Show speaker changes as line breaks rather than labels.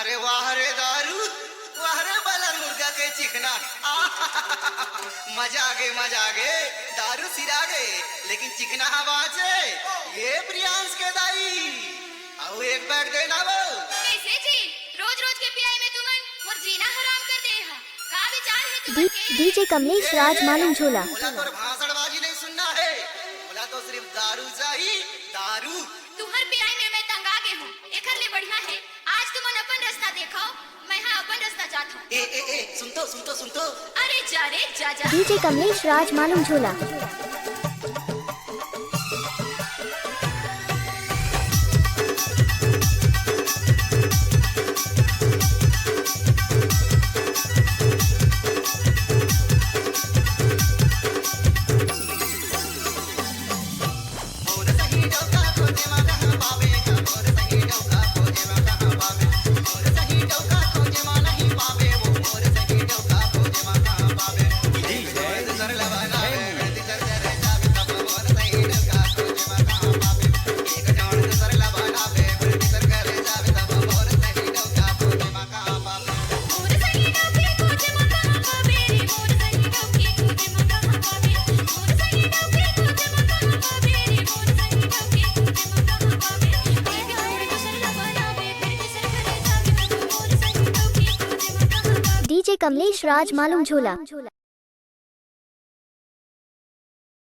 अरे वाह रे दारू, वाह रे बाला मुर्गा के चिकना। मजा आ गए, दारू सिरा गए, लेकिन चिकना हवा से ये प्रियांश के दाई आओ एक बैग देना वो।
कैसे जी रोज रोज के पियाई में तुमन मोर जीना हराम कर दे हा। का विचार है तुमन के?
डीजे कमलेश राज मालूम झोला।
बोला तो भाषणबाजी नहीं सुनना है, बोला तो सिर्फ दारू चाहिए, दारू।
तुहर पियाई में मैं तंग आ गए हूँ। एकर ले बढ़िया है आज तुमन अपन रास्ता देखाओ, मैं हाँ अपन रास्ता जात हूँ।
ए सुन तो।
अरे जा रे जा।
डीजे कमलेश राज मालूम झोला। डीजे कमलेश राज मालूम झोला।